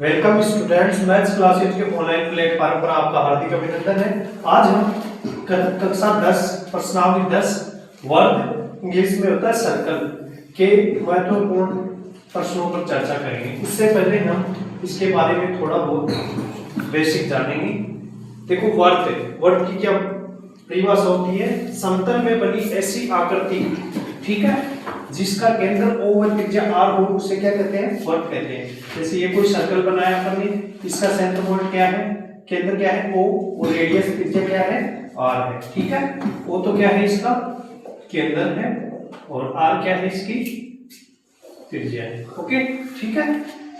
Welcome students, maths classes के online platform पर आपका हार्दिक अभिनंदन है। आज हम कक्षा 10 प्रश्नावली 10 वर्ग इंग्लिश में होता है सर्कल के महत्वपूर्ण प्रश्नों पर चर्चा करेंगे। उससे पहले हम इसके बारे में थोड़ा बहुत बेसिक जानेंगे। देखो, वर्ग की क्या परिभाषा होती है? समतल में बनी ऐसी आकृति, ठीक है, जिसका केंद्र O व त्रिज्या R हो, उसे क्या कहते हैं? वर्ग कहते हैं। जैसे ये कोई सर्कल बनाया अपन ने, इसका सेंटर पॉइंट क्या है? केंद्र क्या है? O, और रेडियस त्रिज्या क्या है? R है, ठीक है। O तो क्या है? इसका केंद्र है, और R क्या है? इसकी त्रिज्या है। ओके, ठीक है।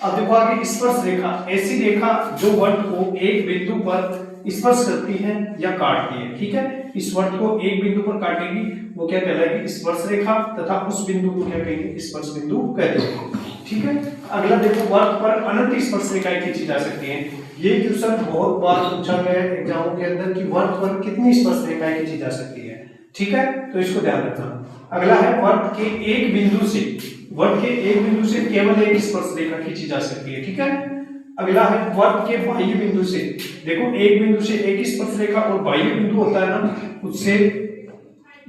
अब देखो आगे, स्पर्श रेखा, ऐसी रेखा जो वर्ग को एक बिंदु पर स्पर्श करती है या काटती है, ठीक है। इस वर्ग को एक बिंदु पर काटेगी, वो क्या कहलाएगी? स्पर्श रेखा, तथा उस बिंदु को क्या कहेंगे? स्पर्श बिंदु कहते हैं, ठीक है। अगला देखो, वर्ग पर अनंत स्पर्श रेखाएं खींची जा सकती हैं। ये क्वेश्चन बहुत बार पूछा गया है एग्जामों के अंदर कि वर्ग पर कितनी स्पर्श रेखाएं खींची जा सकती है, ठीक है, तो इसको ध्यान रखना। अगला है, वर्ग के एक बिंदु से केवल एक स्पर्श रेखा खींची जा सकती है, ठीक है। अगला है, वर्ग के बाह्य बिंदु से, देखो एक बिंदु से एक स्पर्श रेखा और बाह्य बिंदु होता है ना, उससे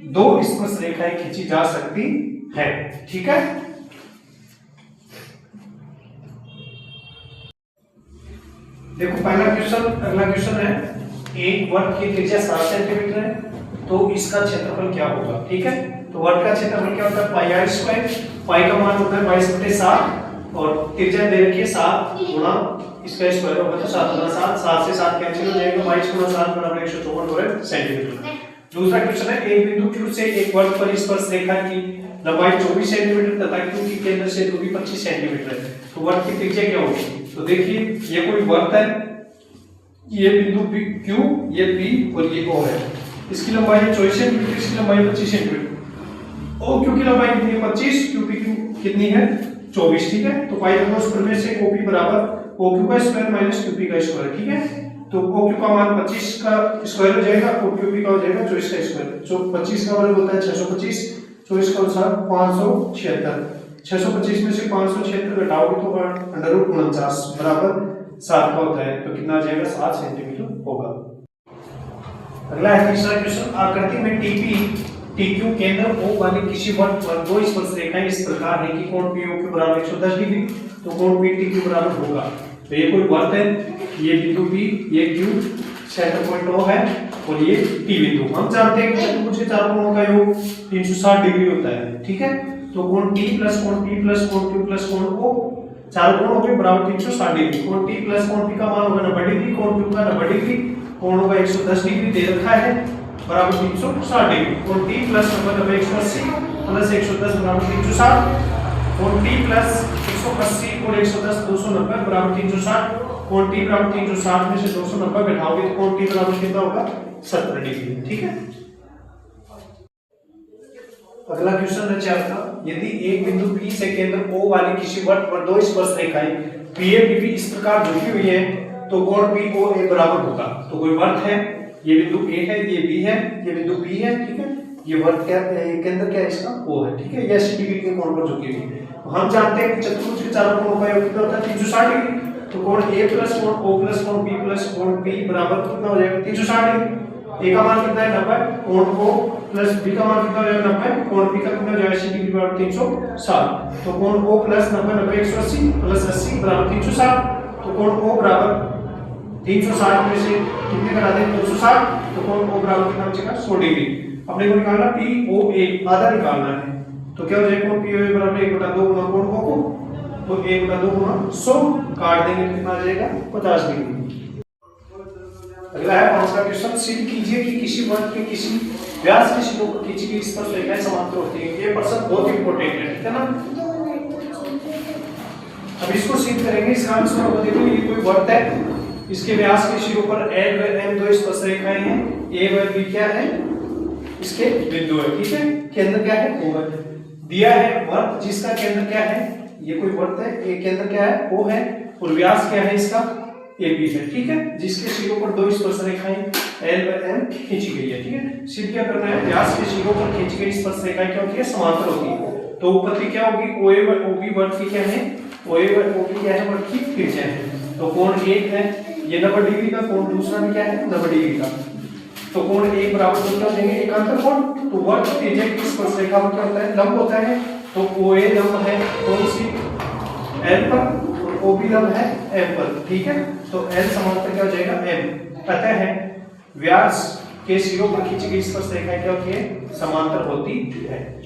दो स्पर्श रेखाएं खींची जा सकती है, ठीक है। देखो पहला क्वेश्चन, अगला क्वेश्चन है, एक वर्ग की त्रिज्या 7 सेंटीमीटर है, तो इसका क्षेत्रफल क्या होगा, ठीक है। तो वर्ग का क्षेत्रफल क्या होता है? पाई आर स्क्वायर। पाई का मान होता है 22/7, और त्रिज्या दे रखी है 7 गुना इसका स्क्वायर होगा तो 7 गुना 7, 7 से 7 कैंसिल हो जाएगा, 22 गुना 7 बराबर 154 सेंटीमीटर। दूसरा क्वेश्चन है, एक बिंदु Q से एक वर्ग पर स्पर्श रेखा की लंबाई 24 सेंटीमीटर तथा Q की केंद्र से दूरी 25 सेंटीमीटर है, तो वर्ग की त्रिज्या क्या होगी? तो देखिए, ये कोई वर्ग है, ये बिंदु Q, ये P और ये O है। इसकी लंबाई है 24 सेंटीमीटर, इसकी लंबाई 25 सेंटीमीटर। OQ की लंबाई कितनी है? 25, QP कितनी है? 24, ठीक है। तो पाइथागोरस प्रमेय से OP बराबर OQ का स्क्वायर माइनस QP का स्क्वायर, ठीक है। तो OQ का मान 25 का स्क्वायर हो जाएगा और QP का हो जाएगा 24 का स्क्वायर। जो 25 का वर्ग होता है 625, 24 का अनुसार 576। 625 में से 576 घटाओगे तो √49 बराबर 7 का होता है, तो कितना आ जाएगा? 7 सेंटीमीटर होगा। अगला है तीसरा क्वेश्चन, आकृति में TQ केंद्र O वाले किसी वर्ग पर दो स्पर्श रेखाएं इस प्रकार है कि कोण POQ बराबर 110 डिग्री, तो कोण PTQ बराबर होगा। तो ये कोई वर्ग है, ये बिंदु P, ये Q, सेंटर पॉइंट O है, और ये T बिंदु। हम जानते हैं कि चतुर्भुज के चारों कोणों का योग 360 डिग्री होता है, ठीक है। तो कोण T प्लस कोण P प्लस कोण Q प्लस कोण O, चारों कोण हो गए बराबर 360 डिग्री। कोण T प्लस कोण P का मान होगा 90 डिग्री, कोण Q का 90 डिग्री, कोण होगा 110 डिग्री दे रखा है बराबर 360 डिग्री। कोण T प्लस 90 180 प्लस 110 बराबर 360, कोण T प्लस 180 और 110 290 बराबर 360, कोण T बराबर 360 में से 290 घटाओगे तो कोण T बराबर कितना होगा? 70 डिग्री, ठीक है। अगला क्वेश्चन है 4 का, यदि एक बिंदु P से केंद्र O वाले किसी वर्ग पर दो स्पर्श रेखाएं PAPP इस प्रकार झुकी हुई है, तो कोण POA बराबर होगा। तो कोई वर्ग है, ये बिंदु A है, ये B है, ये बिंदु P है, ठीक है। ये वर्ग क्या केंद्र क्या है? इसका O है, ठीक है। ये 80 डिग्री के कोण पर झुकी हुई है। हम जानते हैं कि चतुर्भुज के चारों कोणों का योग कितना होता है? 360 डिग्री। तो कोण A प्लस कोण O प्लस कोण B प्लस कोण P बराबर कितना हो जाएगा? 360 डिग्री। A का मान कितना है? 90, कोण O प्लस B का मान कितना हो जाएगा? 90, कोण P का कितना हो जाएगा? 80 डिग्री बराबर 360। तो कोण O प्लस 90 90 180 प्लस 80 बराबर 360। तो कोण O बराबर 360 में से कितने करा दें? 260, तो कोण O बराबर कितना बचेगा? 100 डिग्री। अपने को निकालना POA, आधा निकालना है, तो क्या हो जाएगा? कोण POA बराबर 1/2 गुना कोण O को, तो 1/2 गुना 100 काट देंगे तो कितना आ जाएगा? 50 डिग्री। अगला है 5वां क्वेश्चन, सिद्ध कीजिए कि किसी वर्ग के किसी व्यास के सिरों पर खींची गई स्पर्श रेखाएं समांतर होती हैं। ये प्रश्न बहुत इंपॉर्टेंट है, ठीक है ना। अब इसको सिद्ध करेंगे। इसका आंसर होगा, देखो ये कोई वर्ग है, इसके व्यास के सिरों पर L व M दो स्पर्श रेखाएं हैं, A व B क्या है? इसके बिंदु है, ठीक है। केंद्र क्या है? O है। दिया है वर्ग जिसका केंद्र क्या है? ये कोई वर्ग है, एक केंद्र क्या है? O है, और व्यास क्या है इसका? AB है, ठीक है। जिसके सिरों पर दो स्पर्श रेखाएं L व M खींची गई है, ठीक है। सिद्ध क्या करना है? व्यास के सिरों पर खींची गई स्पर्श रेखाएं क्या होती है? समांतर होती है। तो उत्पत्ति क्या होगी? OA व OB वर्ग की क्या है? OA व OB क्या है, वर्ग की त्रिज्या है। तो कोण 1 है, ये 90 डिग्री का कोण, दूसरा भी क्या है 90 डिग्री का। तो कोण 1 बराबर तो क्या हो जाएंगे, एकांतर कोण। तो वर्ग त्रिज्या की स्पर्शरेखा पर क्या होता है, लंब होता है। तो OA लंब है कौन सी, L पर, और OB लंब है M पर, ठीक है। तो L समांतर क्या हो जाएगा M। अतः है व्यास के सिरों पर खींची गई स्पर्शरेखा क्या होती है, समांतर होती है।